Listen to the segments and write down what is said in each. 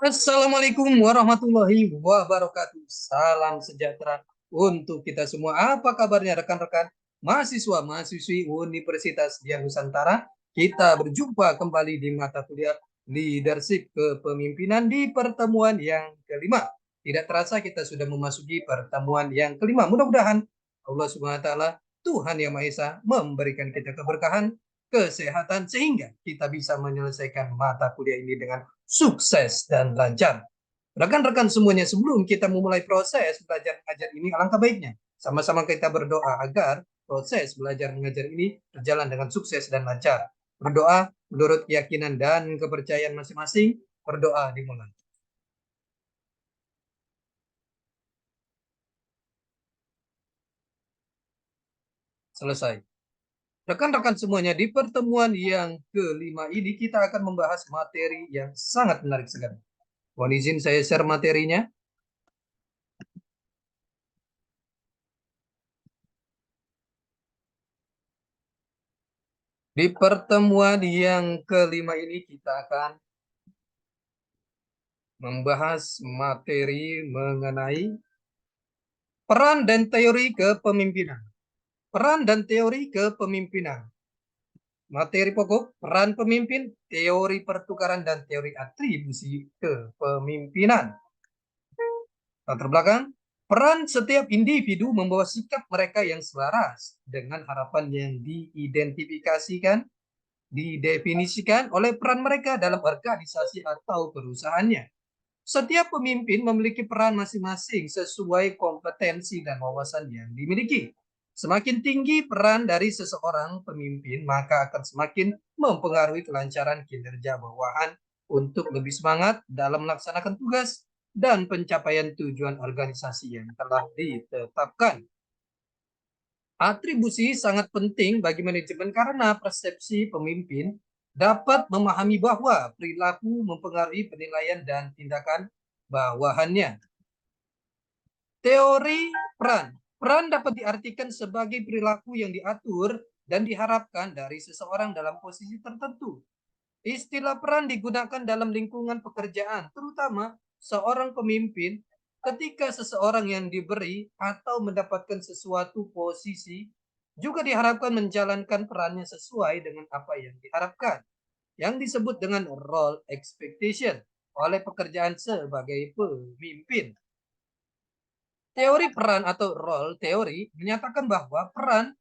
Assalamualaikum warahmatullahi wabarakatuh. Salam sejahtera untuk kita semua. Apa kabarnya rekan-rekan mahasiswa mahasiswi Universitas Dian Nusantara? Kita berjumpa kembali di mata kuliah Leadership Kepemimpinan di pertemuan yang kelima. Tidak terasa kita sudah memasuki pertemuan yang kelima. Mudah-mudahan Allah Subhanahu wa taala, Tuhan Yang Maha Esa, memberikan kita keberkahan, kesehatan sehingga kita bisa menyelesaikan mata kuliah ini dengan sukses dan lancar. Rekan-rekan semuanya, sebelum kita memulai proses belajar mengajar ini, alangkah baiknya sama-sama kita berdoa agar proses belajar mengajar ini berjalan dengan sukses dan lancar. Berdoa menurut keyakinan dan kepercayaan masing-masing. Berdoa dimulai. Selesai. Rekan-rekan semuanya, di pertemuan yang kelima ini kita akan membahas materi yang sangat menarik sekali. Mohon izin saya share materinya. Di pertemuan yang kelima ini kita akan membahas materi mengenai peran dan teori kepemimpinan. Peran dan teori kepemimpinan. Materi pokok, peran pemimpin, teori pertukaran, dan teori atribusi kepemimpinan. Latar belakang, peran setiap individu membawa sikap mereka yang selaras dengan harapan yang diidentifikasikan, didefinisikan oleh peran mereka dalam organisasi atau perusahaannya. Setiap pemimpin memiliki peran masing-masing sesuai kompetensi dan wawasan yang dimiliki. Semakin tinggi peran dari seseorang pemimpin, maka akan semakin mempengaruhi kelancaran kinerja bawahan untuk lebih semangat dalam melaksanakan tugas dan pencapaian tujuan organisasi yang telah ditetapkan. Atribusi sangat penting bagi manajemen karena persepsi pemimpin dapat memahami bahwa perilaku mempengaruhi penilaian dan tindakan bawahannya. Teori peran. Peran dapat diartikan sebagai perilaku yang diatur dan diharapkan dari seseorang dalam posisi tertentu. Istilah peran digunakan dalam lingkungan pekerjaan, terutama seorang pemimpin ketika seseorang yang diberi atau mendapatkan sesuatu posisi juga diharapkan menjalankan perannya sesuai dengan apa yang diharapkan, yang disebut dengan role expectation oleh pekerjaan sebagai pemimpin. Teori peran atau role teori menyatakan bahwa peran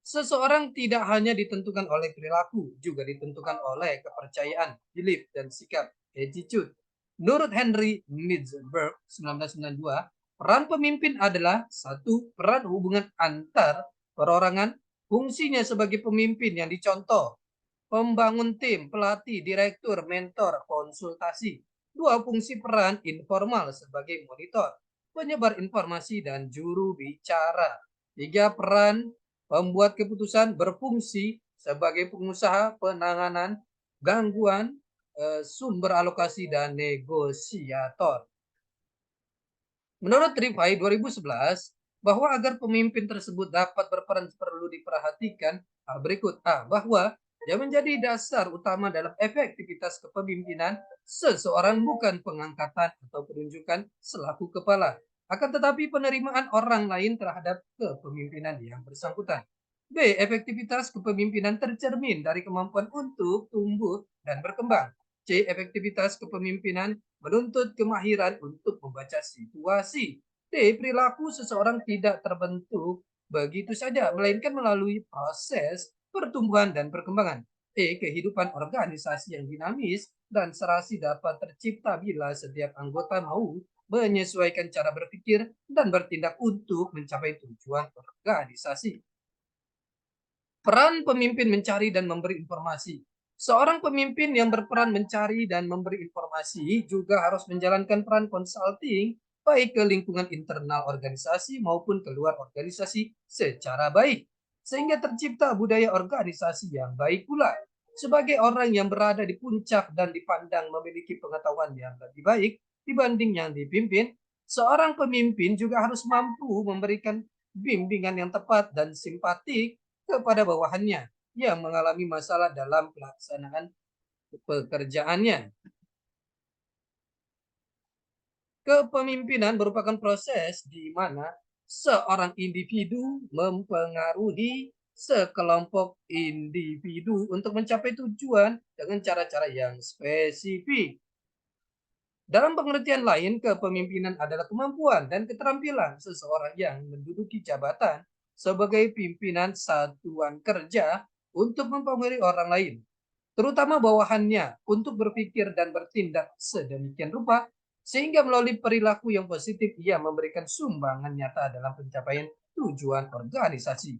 seseorang tidak hanya ditentukan oleh perilaku, juga ditentukan oleh kepercayaan, belief, dan sikap, attitude. Menurut Henry Mintzberg, 1992, peran pemimpin adalah satu, peran hubungan antar perorangan, fungsinya sebagai pemimpin yang dicontoh, pembangun tim, pelatih, direktur, mentor, konsultasi. Dua, fungsi peran informal sebagai monitor, penyebar informasi, dan juru bicara. Tiga, peran pembuat keputusan berfungsi sebagai pengusaha, penanganan gangguan, sumber alokasi, dan negosiator. Menurut Rifai 2011, bahwa agar pemimpin tersebut dapat berperan perlu diperhatikan berikut. Bahwa yang menjadi dasar utama dalam efektivitas kepemimpinan seseorang bukan pengangkatan atau penunjukan selaku kepala, akan tetapi penerimaan orang lain terhadap kepemimpinan yang bersangkutan. B. Efektivitas kepemimpinan tercermin dari kemampuan untuk tumbuh dan berkembang. C. Efektivitas kepemimpinan menuntut kemahiran untuk membaca situasi. D. Perilaku seseorang tidak terbentuk begitu saja, melainkan melalui proses pertumbuhan dan perkembangan. E. Kehidupan organisasi yang dinamis dan serasi dapat tercipta bila setiap anggota mau menyesuaikan cara berpikir dan bertindak untuk mencapai tujuan organisasi. Peran pemimpin mencari dan memberi informasi. Seorang pemimpin yang berperan mencari dan memberi informasi juga harus menjalankan peran konsulting baik ke lingkungan internal organisasi maupun keluar organisasi secara baik, sehingga tercipta budaya organisasi yang baik pula. Sebagai orang yang berada di puncak dan dipandang memiliki pengetahuan yang lebih baik dibanding yang dipimpin, seorang pemimpin juga harus mampu memberikan bimbingan yang tepat dan simpatik kepada bawahannya yang mengalami masalah dalam pelaksanaan pekerjaannya. Kepemimpinan merupakan proses di mana seorang individu mempengaruhi sekelompok individu untuk mencapai tujuan dengan cara-cara yang spesifik. Dalam pengertian lain, kepemimpinan adalah kemampuan dan keterampilan seseorang yang menduduki jabatan sebagai pimpinan satuan kerja untuk mempengaruhi orang lain, terutama bawahannya, untuk berpikir dan bertindak sedemikian rupa sehingga melalui perilaku yang positif ia memberikan sumbangan nyata dalam pencapaian tujuan organisasi.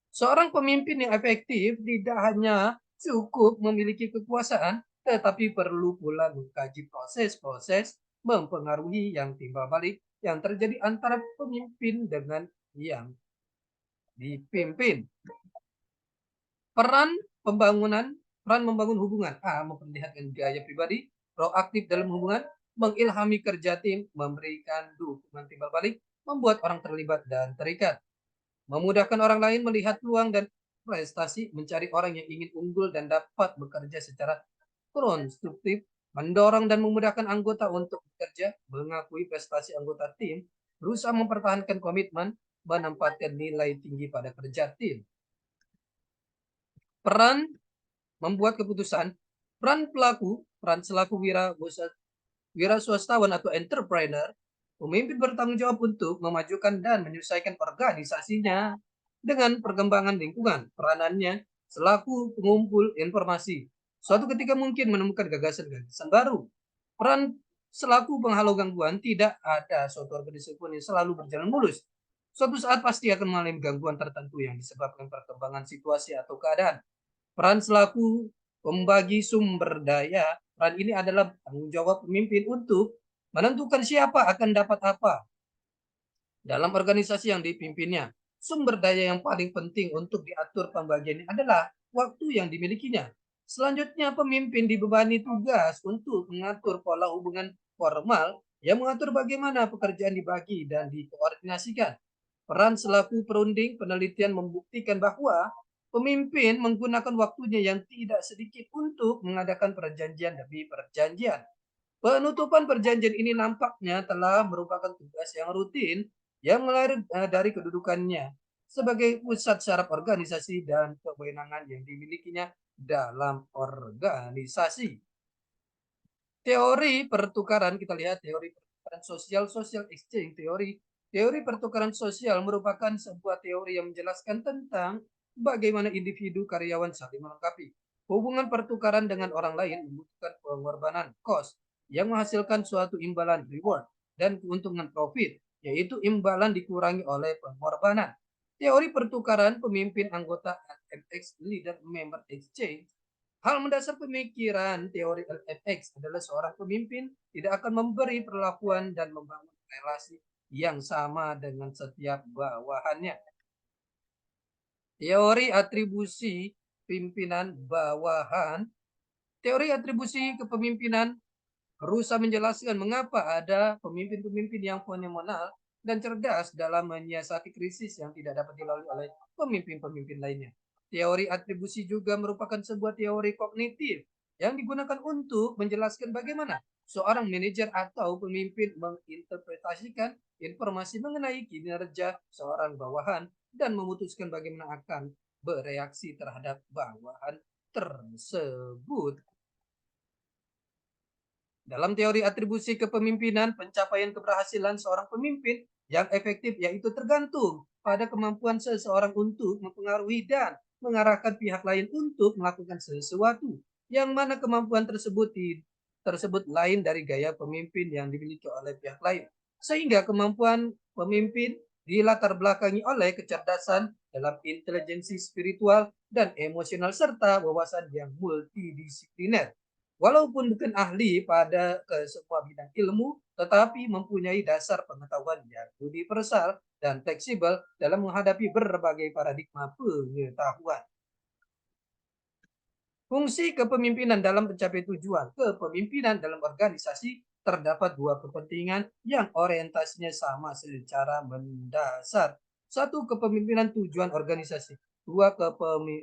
Seorang pemimpin yang efektif tidak hanya cukup memiliki kekuasaan, tetapi perlu pula mengkaji proses-proses mempengaruhi yang timbal balik yang terjadi antara pemimpin dengan yang dipimpin. Peran pembangunan, peran membangun hubungan. A. Memperlihatkan gaya pribadi, proaktif dalam hubungan, mengilhami kerja tim, memberikan dukungan timbal balik, membuat orang terlibat dan terikat. Memudahkan orang lain melihat peluang dan prestasi, mencari orang yang ingin unggul dan dapat bekerja secara konstruktif, mendorong dan memudahkan anggota untuk bekerja, mengakui prestasi anggota tim, berusaha mempertahankan komitmen, menempatkan nilai tinggi pada kerja tim. Peran membuat keputusan, peran selaku wira swastawan atau entrepreneur, pemimpin bertanggung jawab untuk memajukan dan menyelesaikan organisasinya dengan perkembangan lingkungan. Peranannya selaku pengumpul informasi. Suatu ketika mungkin menemukan gagasan-gagasan baru. Peran selaku penghalau gangguan, tidak ada suatu organisasi pun yang selalu berjalan mulus. Suatu saat pasti akan mengalami gangguan tertentu yang disebabkan perkembangan situasi atau keadaan. Peran selaku pembagi sumber daya, peran ini adalah tanggung jawab pemimpin untuk menentukan siapa akan dapat apa dalam organisasi yang dipimpinnya. Sumber daya yang paling penting untuk diatur pembagiannya adalah waktu yang dimilikinya. Selanjutnya, pemimpin dibebani tugas untuk mengatur pola hubungan formal yang mengatur bagaimana pekerjaan dibagi dan dikoordinasikan. Peran selaku perunding penelitian membuktikan bahwa pemimpin menggunakan waktunya yang tidak sedikit untuk mengadakan perjanjian demi perjanjian. Penutupan perjanjian ini nampaknya telah merupakan tugas yang rutin yang mengalir dari kedudukannya sebagai pusat syaraf organisasi dan kewenangan yang dimilikinya dalam organisasi. Teori pertukaran, kita lihat teori pertukaran sosial, social exchange teori. Teori pertukaran sosial merupakan sebuah teori yang menjelaskan tentang bagaimana individu karyawan saling melengkapi. Hubungan pertukaran dengan orang lain membutuhkan pengorbanan cost yang menghasilkan suatu imbalan reward dan keuntungan profit, yaitu imbalan dikurangi oleh pengorbanan. Teori pertukaran pemimpin anggota LFX Leader Member Exchange. Hal mendasar pemikiran teori LFX adalah seorang pemimpin tidak akan memberi perlakuan dan membangun relasi yang sama dengan setiap bawahannya. Teori atribusi pimpinan bawahan. Teori atribusi kepemimpinan berusaha menjelaskan mengapa ada pemimpin-pemimpin yang fenomenal dan cerdas dalam menyiasati krisis yang tidak dapat dilalui oleh pemimpin-pemimpin lainnya. Teori atribusi juga merupakan sebuah teori kognitif yang digunakan untuk menjelaskan bagaimana seorang manajer atau pemimpin menginterpretasikan informasi mengenai kinerja seorang bawahan dan memutuskan bagaimana akan bereaksi terhadap bawahan tersebut. Dalam teori atribusi kepemimpinan, pencapaian keberhasilan seorang pemimpin yang efektif yaitu tergantung pada kemampuan seseorang untuk mempengaruhi dan mengarahkan pihak lain untuk melakukan sesuatu, yang mana kemampuan tersebut lain dari gaya pemimpin yang dimiliki oleh pihak lain. Sehingga kemampuan pemimpin dilatar belakangi oleh kecerdasan dalam intelijensi spiritual dan emosional serta wawasan yang multidisipliner. Walaupun bukan ahli pada semua bidang ilmu, tetapi mempunyai dasar pengetahuan yang universal dan fleksibel dalam menghadapi berbagai paradigma pengetahuan. Fungsi kepemimpinan dalam mencapai tujuan. Kepemimpinan dalam organisasi terdapat dua kepentingan yang orientasinya sama secara mendasar. Satu, kepemimpinan tujuan organisasi. Dua,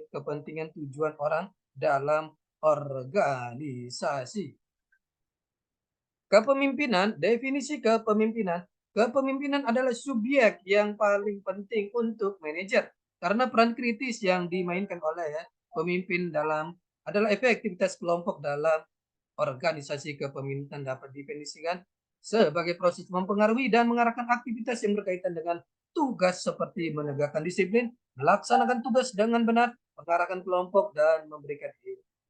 kepentingan tujuan orang dalam organisasi. Kepemimpinan, definisi kepemimpinan. Kepemimpinan adalah subjek yang paling penting untuk manajer karena peran kritis yang dimainkan oleh pemimpin dalam adalah efektivitas kelompok dalam organisasi. Kepemimpinan dapat definisikan sebagai proses mempengaruhi dan mengarahkan aktivitas yang berkaitan dengan tugas seperti menegakkan disiplin, melaksanakan tugas dengan benar, mengarahkan kelompok, dan memberikan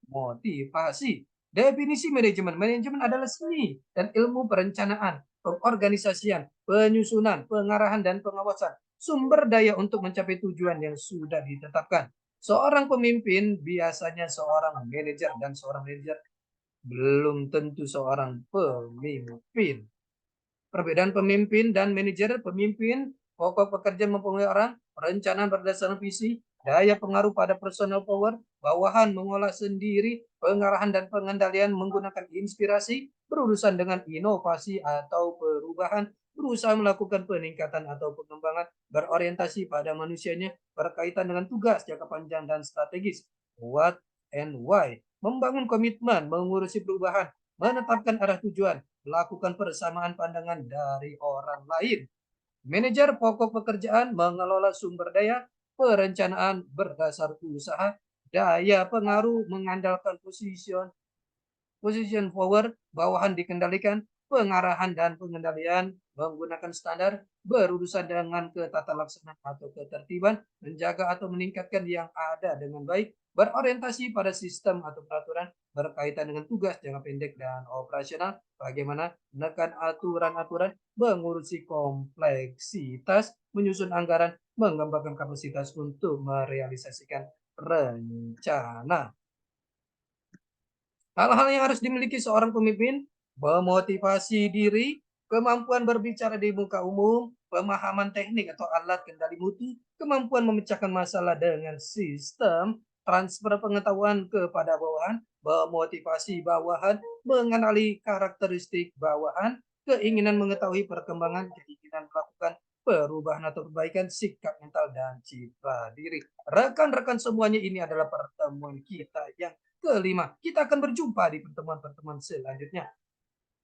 motivasi. Definisi manajemen. Manajemen adalah seni dan ilmu perencanaan, pengorganisasian, penyusunan, pengarahan, dan pengawasan sumber daya untuk mencapai tujuan yang sudah ditetapkan. Seorang pemimpin biasanya seorang manajer, dan seorang manajer belum tentu seorang pemimpin. Perbedaan pemimpin dan manajer. Pemimpin, pokok pekerjaan mempengaruhi orang, perencanaan berdasarkan visi, daya pengaruh pada personal power, bawahan mengolah sendiri, pengarahan dan pengendalian menggunakan inspirasi, berurusan dengan inovasi atau perubahan, berusaha melakukan peningkatan atau pengembangan, berorientasi pada manusianya, berkaitan dengan tugas jangka panjang dan strategis, what and why, membangun komitmen, mengurusi perubahan, menetapkan arah tujuan, melakukan persamaan pandangan dari orang lain. Manajer, pokok pekerjaan mengelola sumber daya, perencanaan berdasar usaha, daya pengaruh mengandalkan position power, bawahan dikendalikan, pengarahan dan pengendalian menggunakan standar, berurusan dengan ketata laksanaan atau ketertiban, menjaga atau meningkatkan yang ada dengan baik, berorientasi pada sistem atau peraturan, berkaitan dengan tugas jangka pendek dan operasional, bagaimana menekan aturan-aturan, mengurusi kompleksitas, menyusun anggaran, mengembangkan kapasitas untuk merealisasikan rencana. Hal-hal yang harus dimiliki seorang pemimpin: memotivasi diri, kemampuan berbicara di muka umum, pemahaman teknik atau alat kendali mutu, kemampuan memecahkan masalah dengan sistem, transfer pengetahuan kepada bawahan, memotivasi bawahan, mengenali karakteristik bawahan, keinginan mengetahui perkembangan, keinginan melakukan perubahan atau perbaikan, sikap mental, dan citra diri. Rekan-rekan semuanya, ini adalah pertemuan kita yang kelima. Kita akan berjumpa di pertemuan-pertemuan selanjutnya.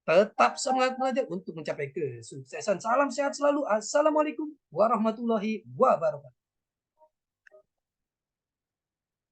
Tetap semangat belajar untuk mencapai kesuksesan. Salam sehat selalu. Assalamualaikum warahmatullahi wabarakatuh.